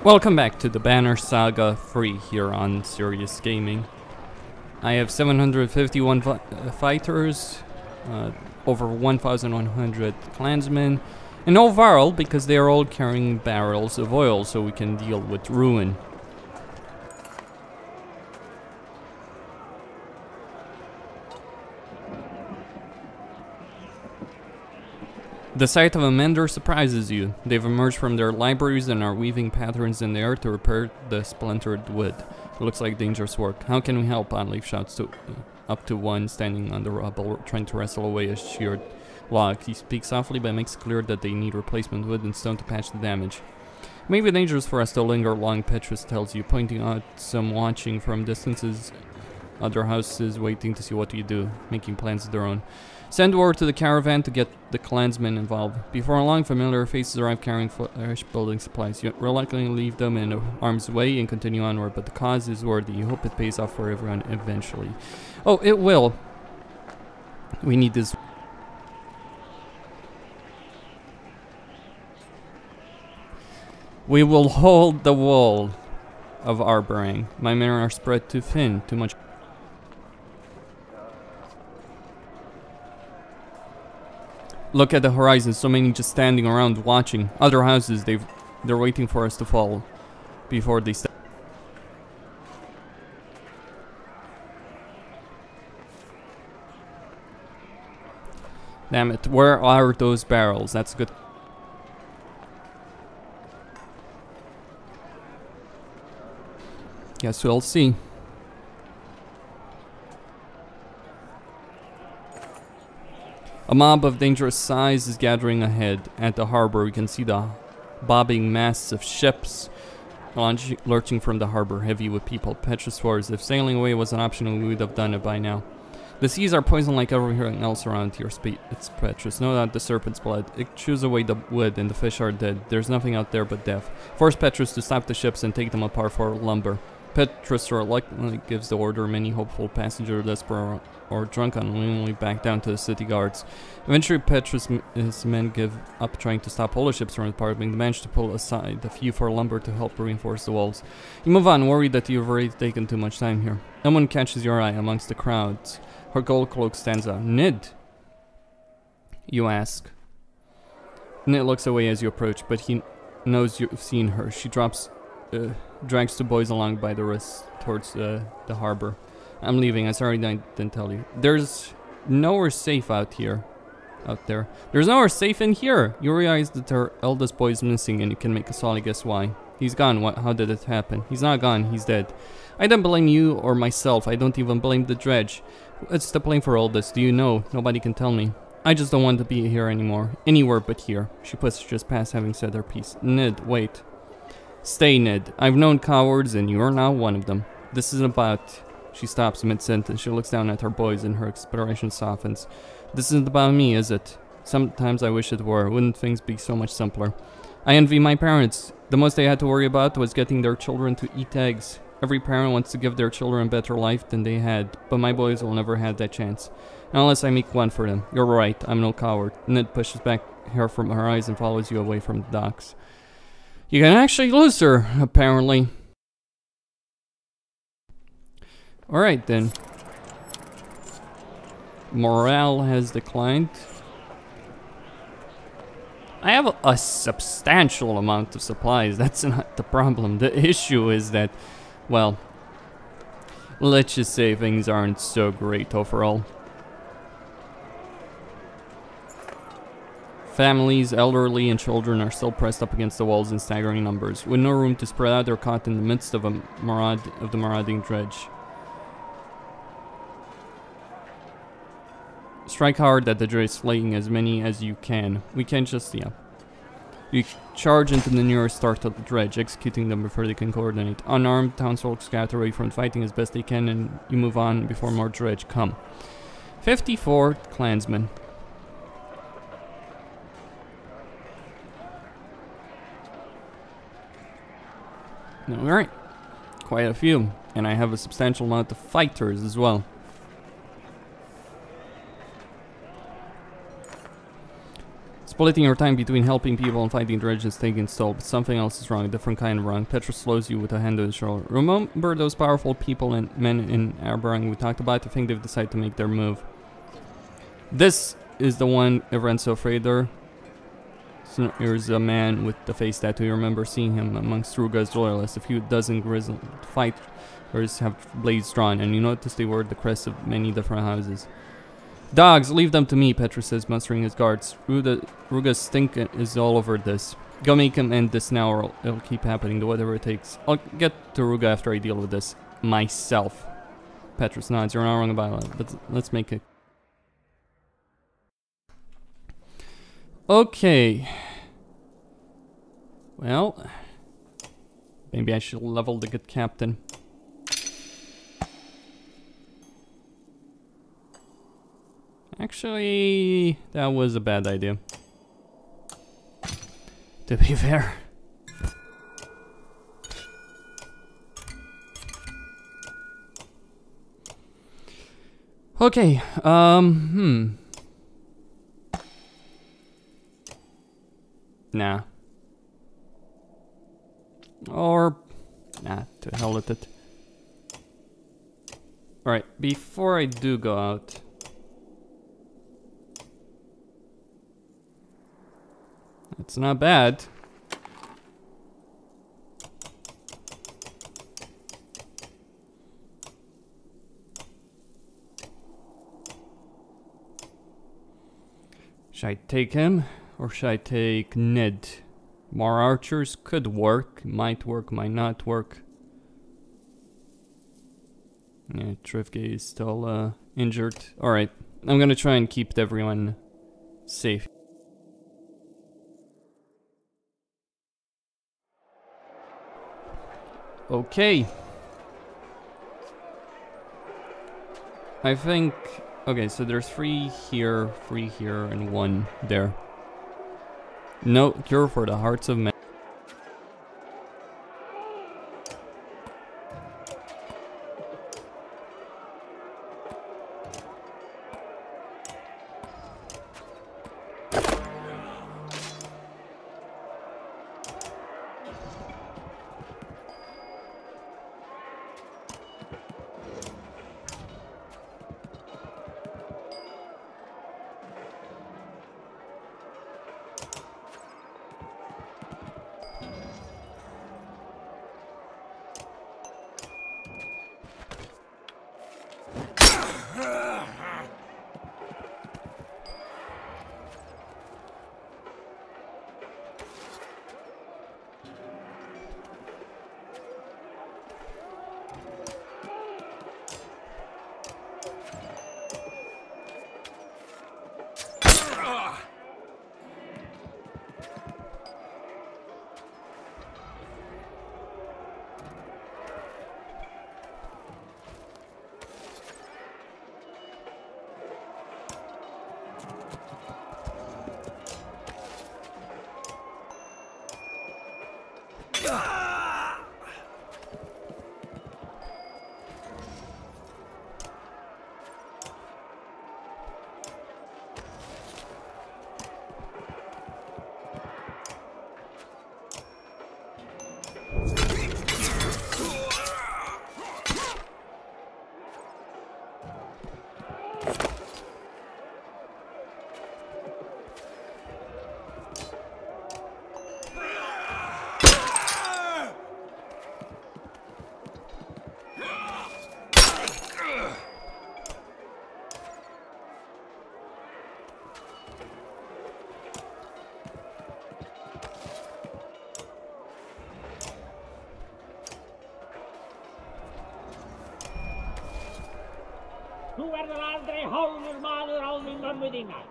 Welcome back to the Banner Saga free here on Serious Gaming. I have 751 fighters, over 1,100 clansmen, and overall because they are all carrying barrels of oil so we can deal with ruin. The sight of a mender surprises you. They've emerged from their libraries and are weaving patterns in the earth to repair the splintered wood. It looks like dangerous work. How can we help? Oddleif shouts up to one standing on the rubble, trying to wrestle away a sheared log. He speaks softly but makes it clear that they need replacement wood and stone to patch the damage. It may be dangerous for us to linger long, Petrus tells you, pointing out some watching from distances, other houses waiting to see what you do, making plans of their own. Send word to the caravan to get the clansmen involved. Before long, familiar faces arrive carrying fresh building supplies. You reluctantly leave them in harm's way and continue onward, but the cause is worthy. You hope it pays off for everyone eventually. Oh, it will. We need this. We will hold the wall of Arborang. My men are spread too thin, too much. Look at the horizon, so many just standing around watching. Other houses, they're waiting for us to fall before they start. Damn it, where are those barrels? That's good. Guess we'll see. A mob of dangerous size is gathering ahead. At the harbor, we can see the bobbing masts of ships lurching from the harbor, heavy with people. Petrus swears, if sailing away was an option, we would have done it by now. The seas are poison like everything else around your speed. It's Petrus. No doubt the serpent's blood. It chews away the wood and the fish are dead. There's nothing out there but death. Force Petrus to stop the ships and take them apart for lumber. Petrus reluctantly gives the order. Many hopeful passengers, desperate or drunk, unwillingly back down to the city guards. Eventually, Petrus and his men give up trying to stop all the ships from departing. They manage to pull aside a few for lumber to help reinforce the walls. You move on, worried that you've already taken too much time here. Someone catches your eye amongst the crowds. Her gold cloak stands out. Nid? You ask. Nid looks away as you approach, but he knows you've seen her. She drags two boys along by the wrist towards the harbor. I'm leaving. I'm sorry I didn't tell you. There's nowhere safe out there. There's nowhere safe in here. You realize that her eldest boy is missing and you can make a solid guess why. He's gone. How did it happen? He's not gone. He's dead. I don't blame you or myself. I don't even blame the dredge. What's the blame for all this? Do you know? Nobody can tell me. I just don't want to be here anymore. Anywhere but here. She pushes just past having said her piece. Ned, wait. Stay, Ned. I've known cowards and you're now one of them. This isn't about... She stops mid-sentence. She looks down at her boys and her expression softens. This isn't about me, is it? Sometimes I wish it were. Wouldn't things be so much simpler? I envy my parents. The most they had to worry about was getting their children to eat eggs. Every parent wants to give their children a better life than they had, but my boys will never have that chance. Unless I make one for them. You're right, I'm no coward. Ned pushes back hair from her eyes and follows you away from the docks. You can actually lose her, apparently. Alright then. Morale has declined. I have a substantial amount of supplies. That's not the problem. The issue is that, well, let's just say things aren't so great overall. Families, elderly, and children are still pressed up against the walls in staggering numbers. With no room to spread out, they're caught in the midst of the marauding dredge. Strike hard at the dredge, slaying as many as you can. We can't just, You charge into the nearest start of the dredge, executing them before they can coordinate. Unarmed, townsfolk scatter away from fighting as best they can, and you move on before more dredge come. 54 clansmen. Alright, quite a few, and I have a substantial amount of fighters as well. Splitting your time between helping people and fighting dredge is taking its toll, but something else is wrong, a different kind of wrong. Petrus slows you with a hand on his shoulder. Remember those powerful people and men in Arborang we talked about? I think they've decided to make their move. This is the one everyone's so afraid of. So here's a man with the face tattoo. You remember seeing him amongst Ruga's loyalists. A few dozen grizzled fighters have blades drawn, and you notice they wore the crests of many different houses. Dogs, leave them to me, Petrus says, mustering his guards. Ruga's stink is all over this. Go make him end this now, or it'll keep happening, do whatever it takes. I'll get to Ruga after I deal with this myself. Petrus nods. You're not wrong about it, but let's make it. Okay. Well, maybe I should level the good captain. Actually, that was a bad idea. To be fair. Okay, Nah. Or... nah, to hell with it. Alright, before I do go out... it's not bad. Should I take him? Or should I take Ned? More archers could work. Might work, might not work. Yeah, Trifke is still injured. Alright, I'm gonna try and keep everyone safe. Okay. I think... okay, so there's 3 here, and 1 there. No cure for the hearts of men. Du verður aldrei hálfur maður á því mömmu þína.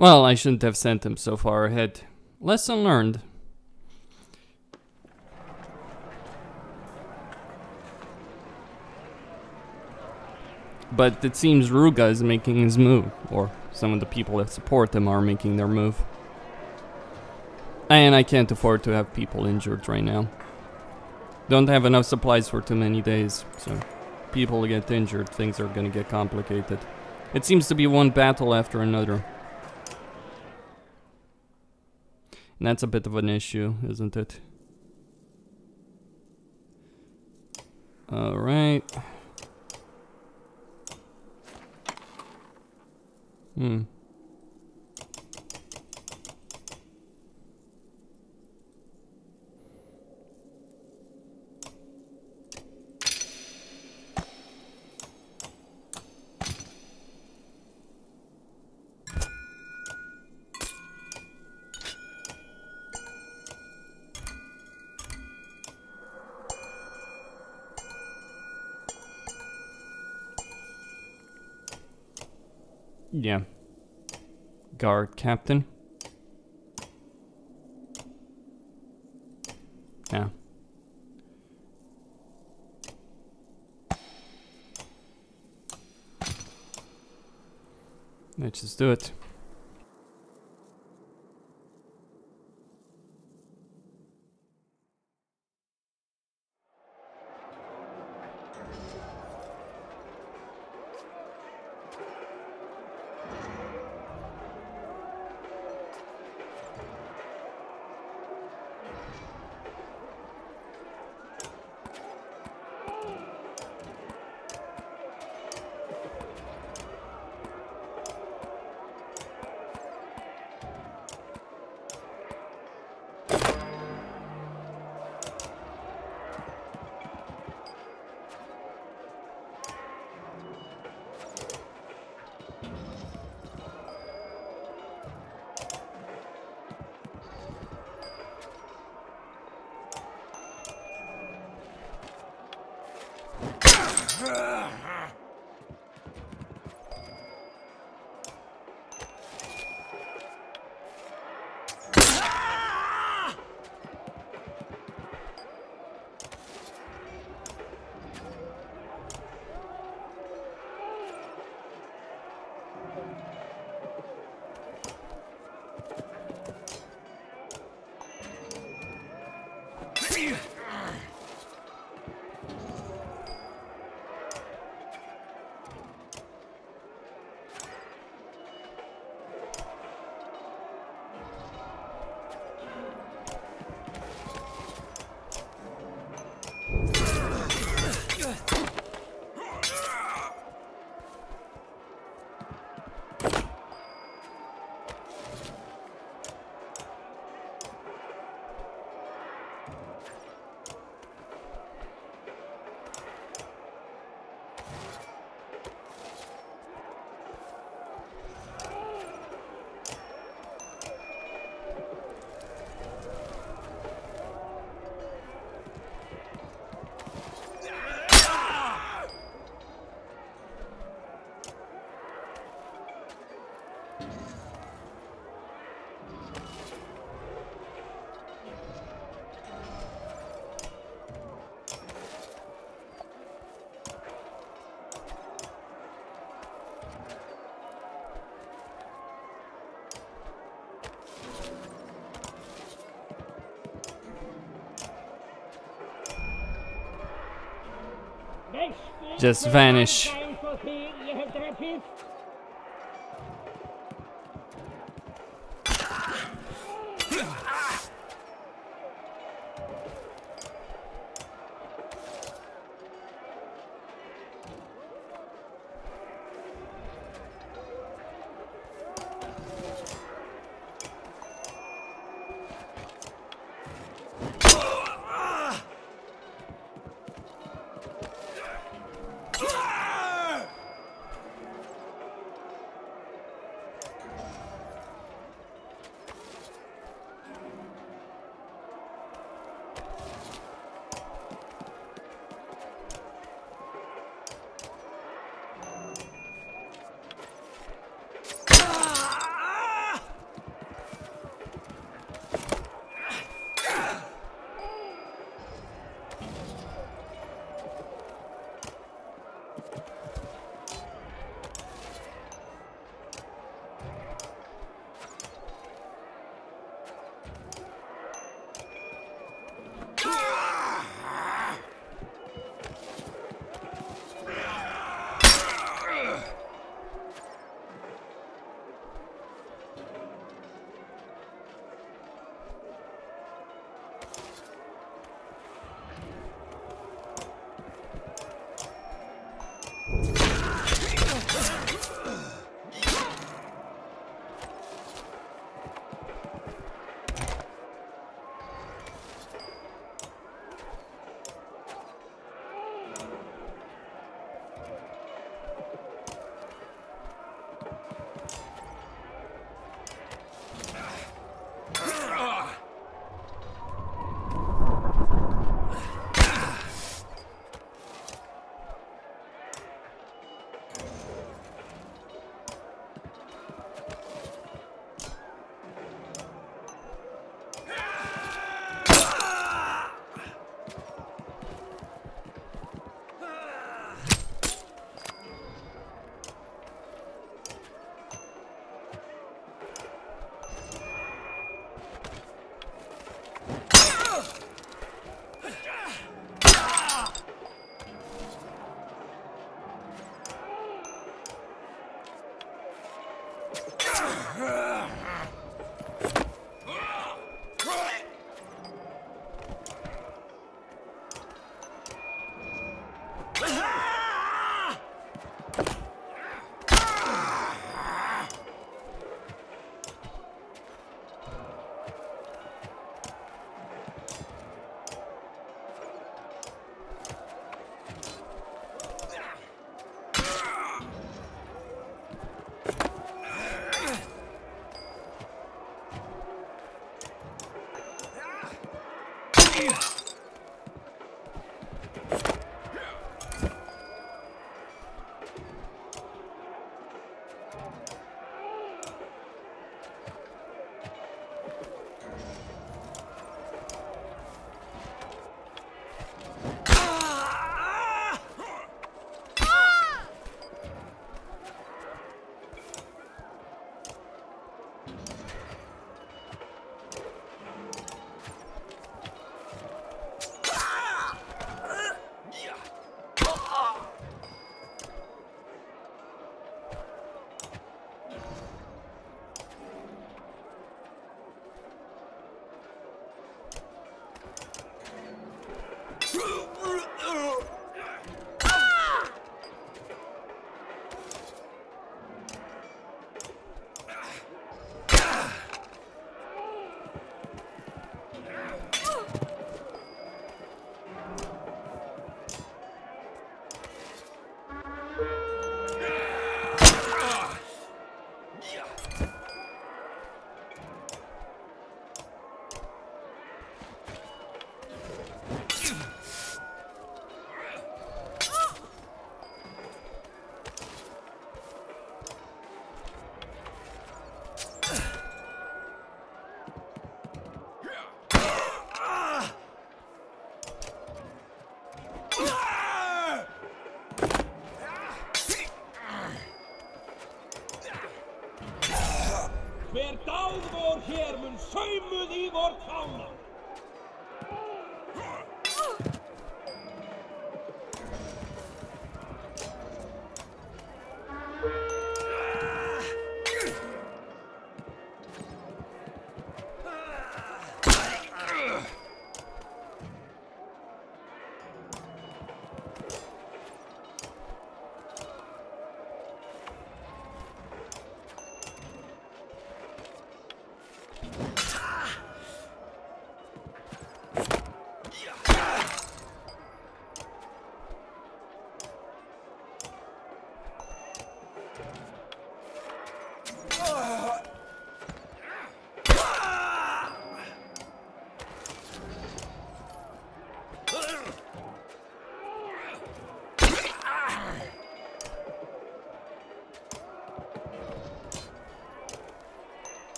Well, I shouldn't have sent him so far ahead. Lesson learned. But it seems Ruga is making his move, or some of the people that support him are making their move. And I can't afford to have people injured right now. Don't have enough supplies for too many days, so people get injured, things are gonna get complicated. It seems to be one battle after another. And that's a bit of an issue, isn't it? Alright. Yeah. Guard captain. Yeah. Let's just do it. Just vanish.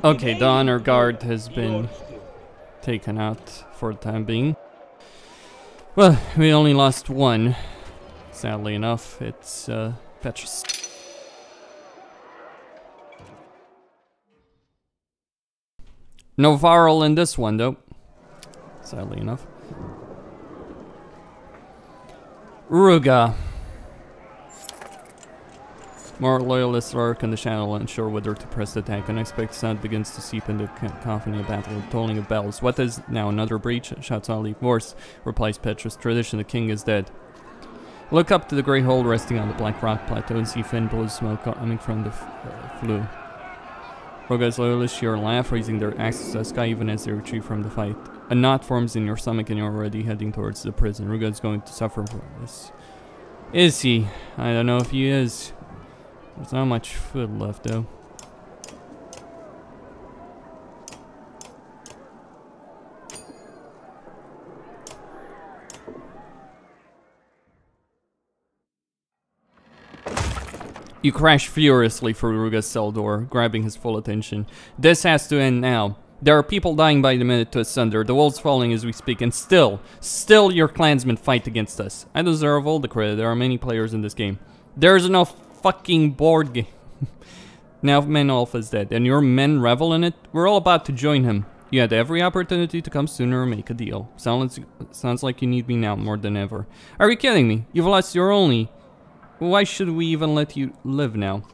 Okay, the honor guard has been taken out for the time being. Well, we only lost one. Sadly enough, it's Petrus. No Varl in this one, though. Sadly enough. Ruga. More loyalists lurk in the channel, unsure whether to press the attack. Unexpected sound begins to seep into cacophony of battle, tolling of bells. What is now another breach? Shouts Ali. Worse, replies Petrus. Tradition, the king is dead. Look up to the grey hole resting on the black rock plateau and see thin blue smoke coming from the flue. Ruga's loyalists hear a laugh, raising their axes to the sky even as they retreat from the fight. A knot forms in your stomach and you're already heading towards the prison. Ruga is going to suffer for this. Is he? I don't know if he is. There's not much food left, though. You crash furiously through Ruga's cell door, grabbing his full attention. This has to end now. There are people dying by the minute to Sundr. The world's falling as we speak, and still your clansmen fight against us. I deserve all the credit. There are many players in this game. There's no fucking board game. Now Men Alpha is dead, and your men revel in it. We're all about to join him. You had every opportunity to come sooner or make a deal. Sounds like you need me now more than ever. Are you kidding me? You've lost your only... Why should we even let you live now?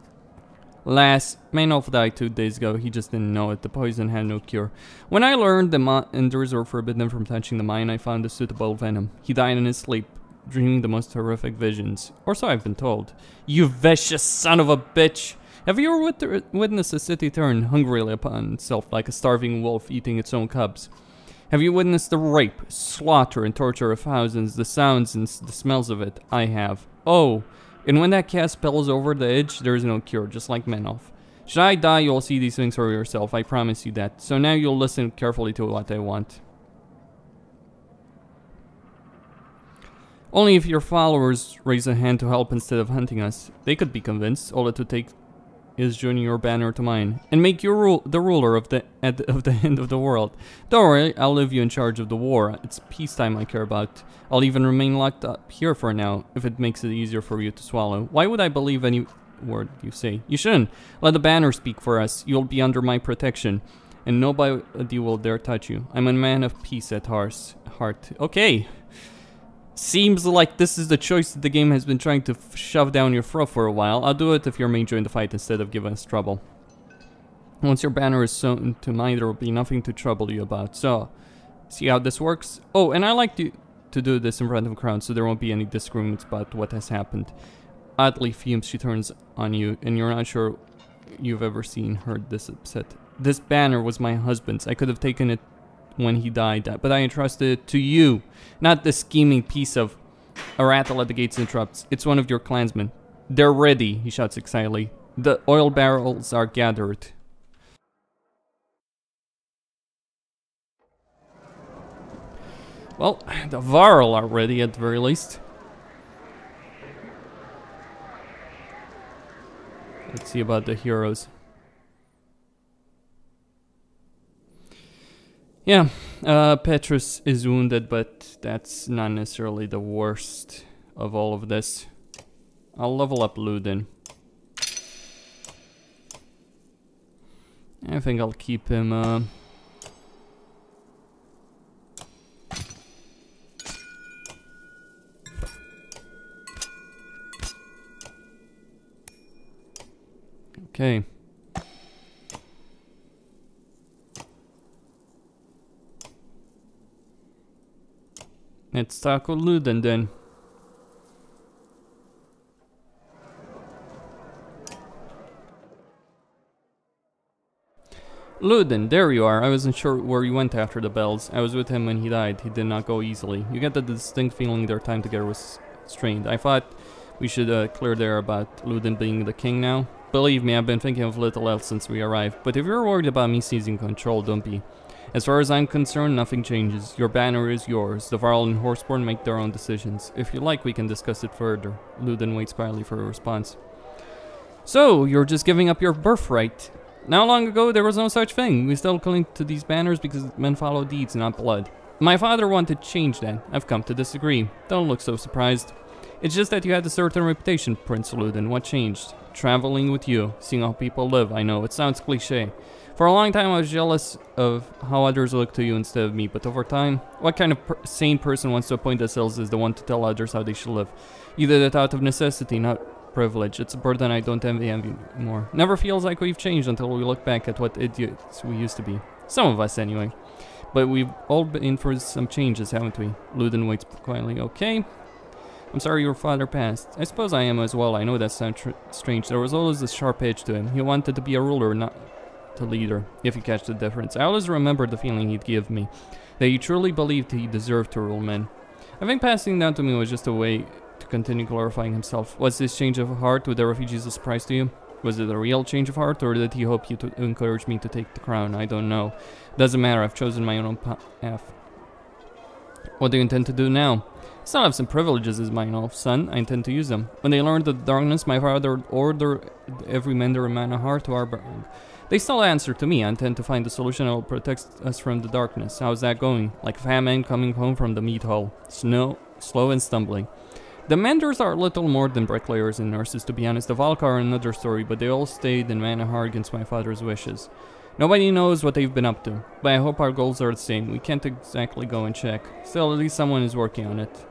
Lass, Maynolf died 2 days ago. He just didn't know it. The poison had no cure. When I learned the Enders were forbidden from touching the mine, I found a suitable venom. He died in his sleep, dreaming the most horrific visions. Or so I've been told. You vicious son of a bitch! Have you ever witnessed a city turn hungrily upon itself like a starving wolf eating its own cubs? Have you witnessed the rape, slaughter, and torture of thousands, the sounds and the smells of it? I have. Oh, and when that cat spills over the edge, there is no cure, just like Maynolf. Should I die, you'll see these things for yourself, I promise you that. So now you'll listen carefully to what I want. Only if your followers raise a hand to help instead of hunting us. They could be convinced. All it would take is joining your banner to mine and make you the ruler of the end of the world. Don't worry, I'll leave you in charge of the war. It's peacetime I care about. I'll even remain locked up here for now if it makes it easier for you to swallow. Why would I believe any word you say? You shouldn't. Let the banner speak for us. You'll be under my protection, and nobody will dare touch you. I'm a man of peace at heart. Okay. Seems like this is the choice that the game has been trying to shove down your throat for a while. I'll do it if your main join the fight instead of giving us trouble. Once your banner is sewn to mine, there will be nothing to trouble you about. So, see how this works? Oh, and I like to do this in front of a crowd so there won't be any disagreements about what has happened. Oddly fumes she turns on you, and you're not sure you've ever seen her this upset. This banner was my husband's. I could have taken it when he died, but I entrusted it to you, not the scheming piece of a rattle at the gates interrupts. It's one of your clansmen. They're ready, he shouts excitedly. The oil barrels are gathered. Well, the Varl are ready at the very least. Let's see about the heroes. Yeah, Petrus is wounded, but that's not necessarily the worst of all of this. I'll level up Ludin. I think I'll keep him, okay. Let's tackle Ludin then. Ludin, there you are. I wasn't sure where you went after the bells. I was with him when he died. He did not go easily. You get the distinct feeling their time together was strained. I thought we should clear the air about Ludin being the king now. Believe me, I've been thinking of little else since we arrived. But if you're worried about me seizing control, don't be. As far as I'm concerned, nothing changes. Your banner is yours. The Varl and Horseborn make their own decisions. If you like, we can discuss it further. Ludin waits quietly for a response. So, you're just giving up your birthright. Now long ago, there was no such thing. We still cling to these banners because men follow deeds, not blood. My father wanted to change that. I've come to disagree. Don't look so surprised. It's just that you had a certain reputation, Prince Ludin. What changed? Traveling with you, seeing how people live. I know, it sounds cliché. For a long time I was jealous of how others look to you instead of me, but over time, what kind of sane person wants to appoint themselves as the one to tell others how they should live? You did it out of necessity, not privilege. It's a burden I don't envy anymore. Never feels like we've changed until we look back at what idiots we used to be. Some of us anyway. But we've all been in for some changes, haven't we? Ludin waits quietly. Okay. I'm sorry your father passed. I suppose I am as well. I know that sounds strange. There was always this sharp edge to him. He wanted to be a ruler, not a leader, if you catch the difference. I always remember the feeling he'd give me, that he truly believed he deserved to rule men. I think passing down to me was just a way to continue glorifying himself. Was this change of heart with the refugees a surprise to you? Was it a real change of heart, or did he hope you to encourage me to take the crown? I don't know. Doesn't matter, I've chosen my own path. What do you intend to do now? I still have some privileges as my own son. I intend to use them. When they learned the darkness, my father ordered every mender and man of heart to our burg. They still answer to me. I intend to find a solution that will protect us from the darkness. How's that going? Like a fat man coming home from the meat hall. Slow and stumbling. The menders are little more than bricklayers and nurses, to be honest. The Valka are another story, but they all stayed in Manahar against my father's wishes. Nobody knows what they've been up to, but I hope our goals are the same. We can't exactly go and check. Still, at least someone is working on it.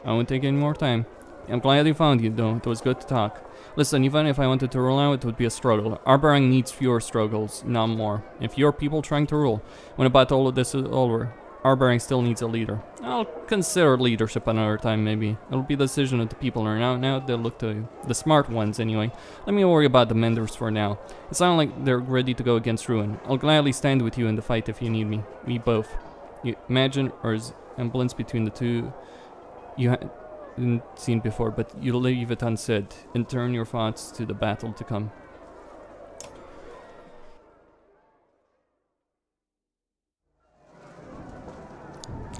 I won't take any more time. I'm glad I found you, though. It was good to talk. Listen, even if I wanted to rule now, it would be a struggle. Arbering needs fewer struggles, not more. And fewer people trying to rule. When about all of this is over, Arbering still needs a leader. I'll consider leadership another time, maybe. It'll be the decision of the people who are now they'll look to you. The smart ones, anyway. Let me worry about the Menders for now. It sounds like they're ready to go against Ruin. I'll gladly stand with you in the fight if you need me. We both. You imagine a resemblance between the two you hadn't seen before, but you leave it unsaid and turn your thoughts to the battle to come.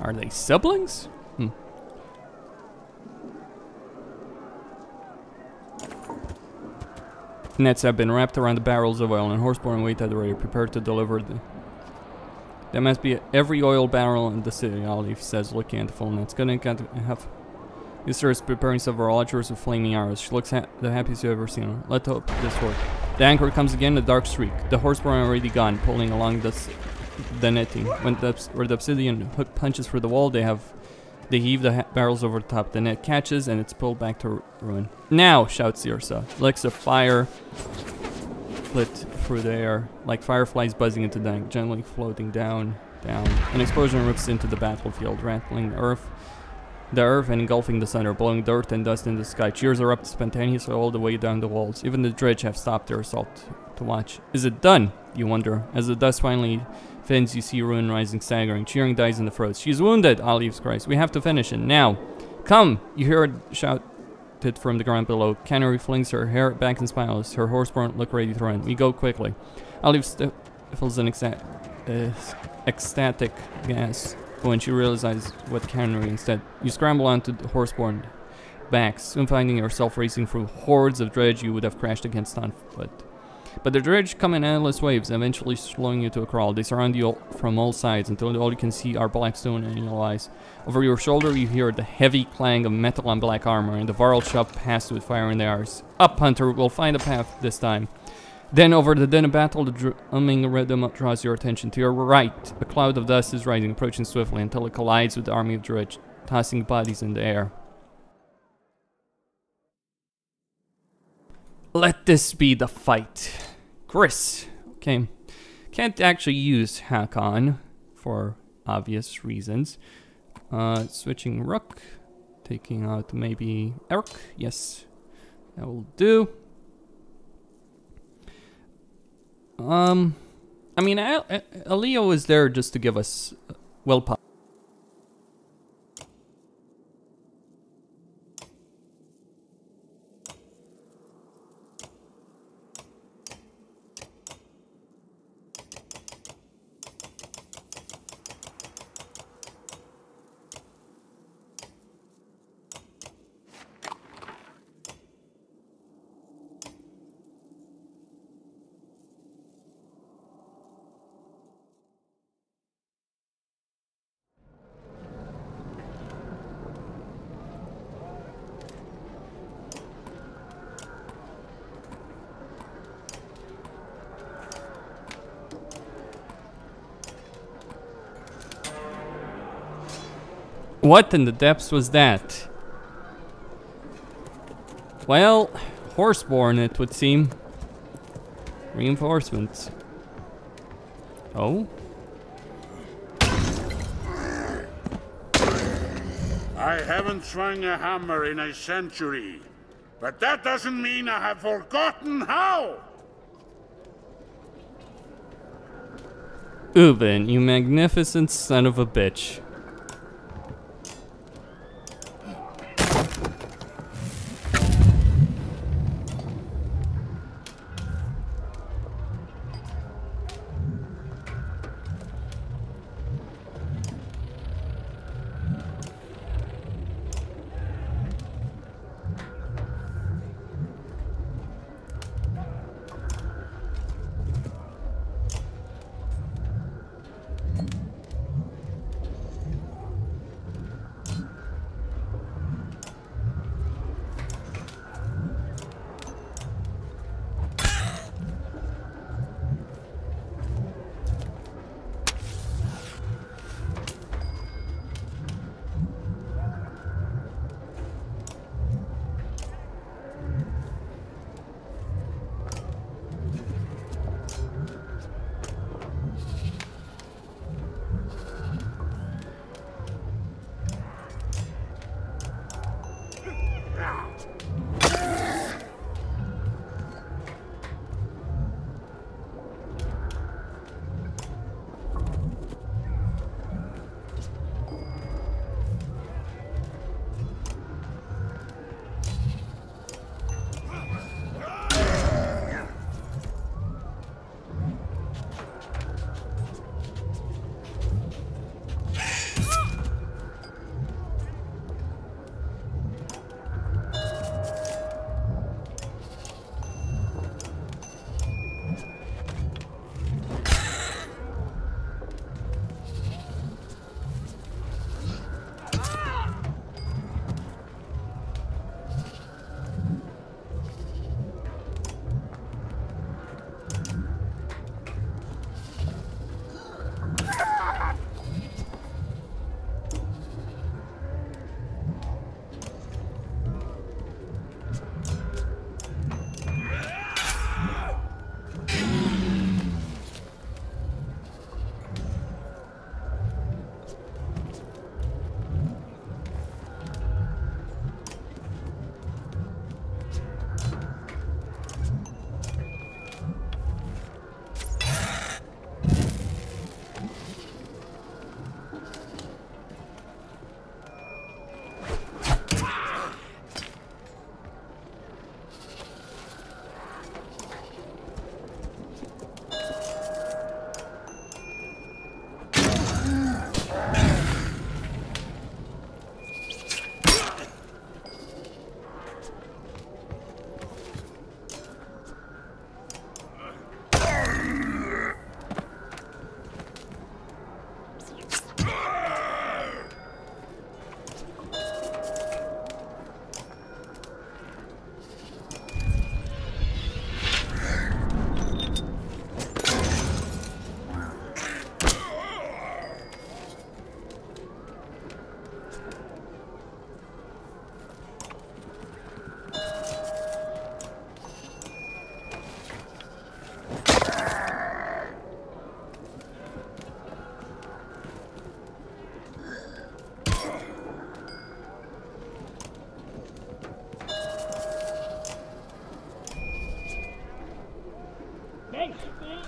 Are they siblings? Nets have been wrapped around the barrels of oil and horseborn wait at the ready, prepared to deliver the... There must be every oil barrel in the city, Olive says, looking at the full nets. Gonna have... Mister is preparing several archers with flaming arrows. She looks the happiest you've ever seen her. Let's hope this works. The anchor comes again, the dark streak. The horseborn are already gone, pulling along the netting. When the obsidian hook punches through the wall, they heave the barrels over the top. The net catches and it's pulled back to Ruin. Now, shouts Circe. Licks of fire flit through the air, like fireflies buzzing into the night, gently floating down. An explosion rips into the battlefield, rattling the earth and engulfing the center, blowing dirt and dust into the sky. Cheers erupt spontaneously all the way down the walls. Even the dredge have stopped their assault to watch. Is it done? You wonder. As the dust finally thins, you see Ruin rising, staggering. Cheering dies in the throats. She's wounded, Olive cries. We have to finish it now. Come! You hear her shouted from the ground below. Canary flings her hair back and smiles. Her horseborn look ready to run. We go quickly. Olive stifles an ecstatic gasp when she realizes what Canary instead. You scramble onto the horseborn backs, soon finding yourself racing through hordes of dredge you would have crashed against on foot. But the dredge come in endless waves, eventually slowing you to a crawl. They surround you from all sides until all you can see are black stone and yellow eyes. Over your shoulder you hear the heavy clang of metal on black armor, and the Varl shop passed with fire in their eyes. Up, Hunter, we'll find a path this time. Then over the din of battle, the drumming rhythm draws your attention. To your right, a cloud of dust is rising, approaching swiftly until it collides with the army of dredge, tossing bodies in the air. Let this be the fight. Chris. Okay. Can't actually use Hakon for obvious reasons. Switching Rook. Taking out maybe Eric. Yes. That will do. I mean, Aleo is there just to give us willpower. What in the depths was that? Well, horseborn it would seem. Reinforcements. Oh? I haven't swung a hammer in a century, but that doesn't mean I have forgotten how! Ubin, you magnificent son of a bitch.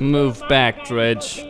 Move back, dredge.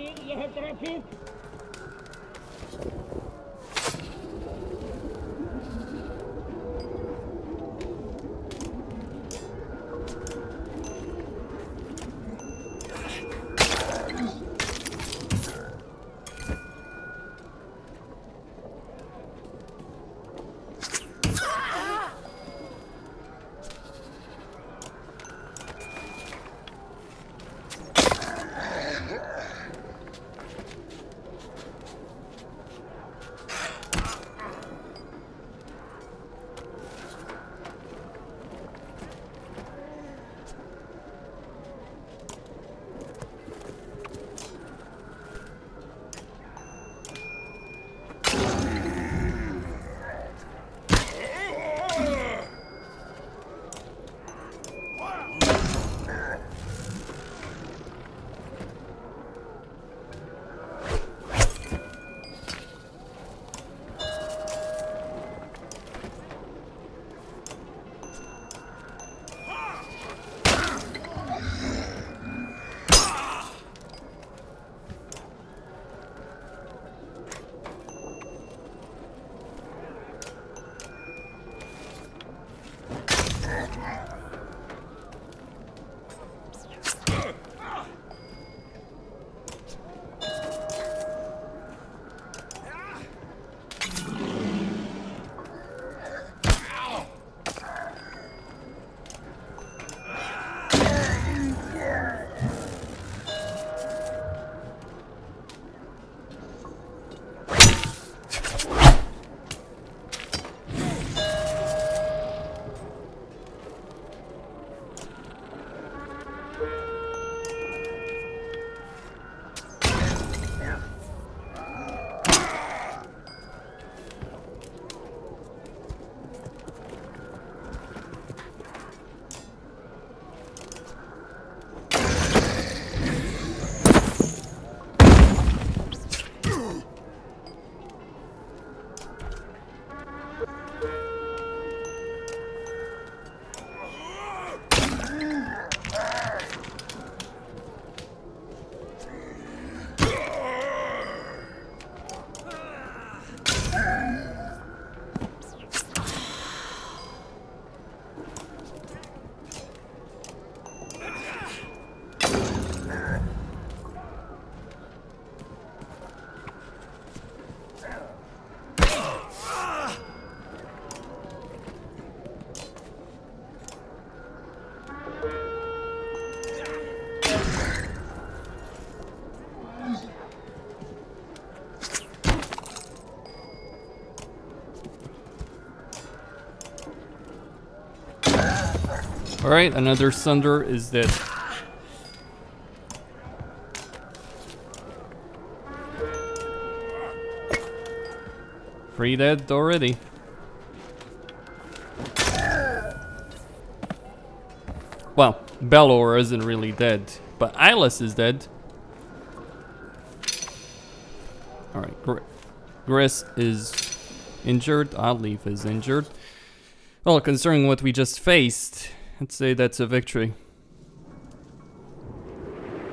Alright, another Sundr is dead. Three dead already. Well, Belor isn't really dead, but Eyeless is dead. Alright, Gris is injured, Olive is injured. Well, considering what we just faced, I'd say that's a victory.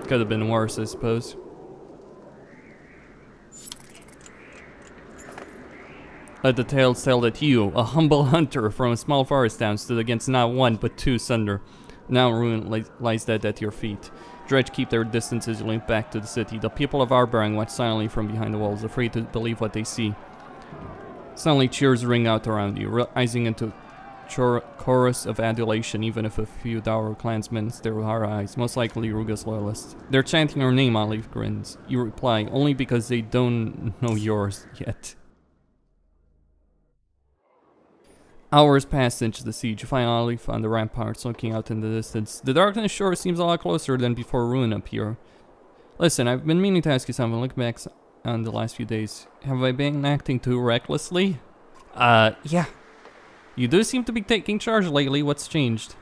Could have been worse, I suppose. Let the tales tell that you, a humble hunter from a small forest town, stood against not one but two Sundr. Now ruin lies dead at your feet. Dredge keep their distance as you limp back to the city. The people of Arberang watch silently from behind the walls, afraid to believe what they see. Suddenly cheers ring out around you, rising into chorus of adulation, even if a few dour clansmen stare with hard eyes, most likely Ruga's loyalists. They're chanting your name, Olive grins. You reply, only because they don't know yours yet. Hours pass into the siege. You find Olive on the ramparts looking out in the distance. The darkness sure seems a lot closer than before ruin up here. Listen, I've been meaning to ask you something. Look back on the last few days. Have I been acting too recklessly? Yeah. You do seem to be taking charge lately. What's changed?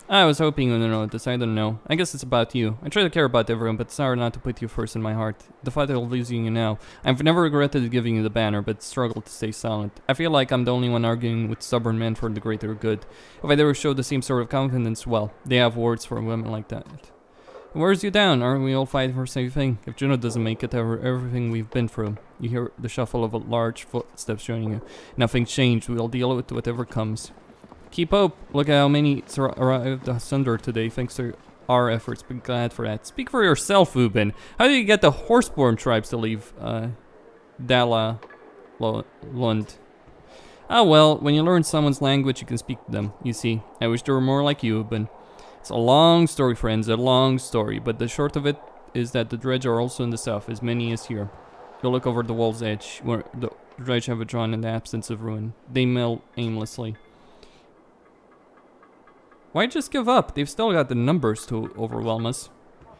I was hoping you would know this. I don't know. I guess it's about you. I try to care about everyone, but it's hard not to put you first in my heart. The thought of losing you now. I've never regretted giving you the banner, but struggled to stay silent. I feel like I'm the only one arguing with stubborn men for the greater good. If I ever showed the same sort of confidence, well, they have words for women like that. It wears you down. Aren't we all fighting for the same thing? If Juno doesn't make it over everything we've been through. You hear the shuffle of a large footsteps joining you. Nothing's changed. We'll deal with whatever comes. Keep hope. Look at how many arrived at Sundr today, thanks to our efforts. Be glad for that. Speak for yourself, Ubin. How did you get the horseborn tribes to leave Dala Lund? Ah well, when you learn someone's language, you can speak to them. You see, I wish there were more like you, Ubin. It's a long story, friends, a long story. But the short of it is that the dredge are also in the south, as many as here. You'll look over the wall's edge, where the dredge have withdrawn in the absence of ruin. They mill aimlessly. Why just give up? They've still got the numbers to overwhelm us.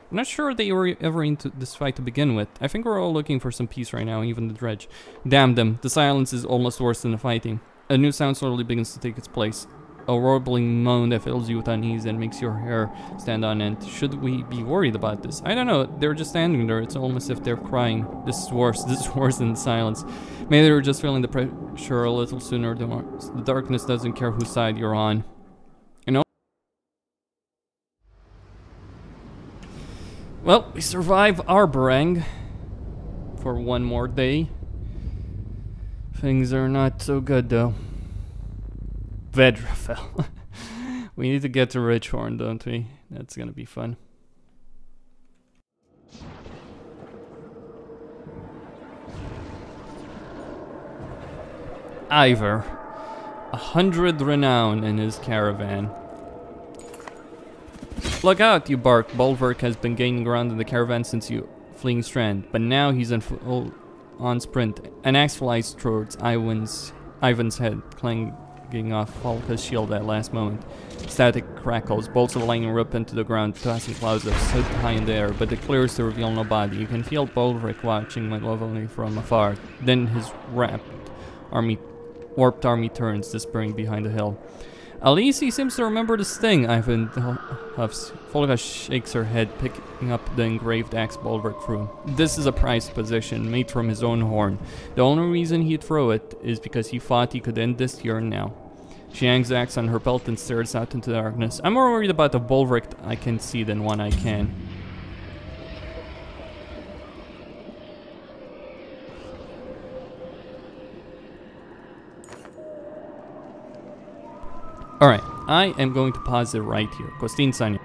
I'm not sure they were ever into this fight to begin with. I think we're all looking for some peace right now, even the dredge. Damn them, the silence is almost worse than the fighting. A new sound slowly begins to take its place. A warbling moan that fills you with unease and makes your hair stand on end. Should we be worried about this? I don't know, they're just standing there. It's almost as if they're crying. This is worse than the silence. Maybe they were just feeling the pressure a little sooner than once. The darkness doesn't care whose side you're on. You know? Well, we survive Arborang for one more day. Things are not so good though. Vedrafell. We need to get to Ridgehorn, don't we? That's gonna be fun. Ivor. 100 renown in his caravan. Look out, you bark. Bolverk has been gaining ground in the caravan since you fleeing Strand, but now he's in full on sprint. An axe flies towards Ivan's head, clanging off Falca's shield at last moment. Static crackles, bolts of lightning rip into the ground, tossing clouds of soot high in the air, but it clears to reveal no body. You can feel Bolverk watching lovingly from afar. Then his warped army turns, disappearing behind the hill. At least he seems to remember the sting, Ivan huffs. Folka shakes her head, picking up the engraved axe Bolverk threw. This is a prized possession, made from his own horn. The only reason he'd throw it is because he thought he could end this here and now. She hangs the axe on her belt and stares out into the darkness. I'm more worried about the Bolverk I can see than one I can. Alright, I am going to pause it right here. Costin signing.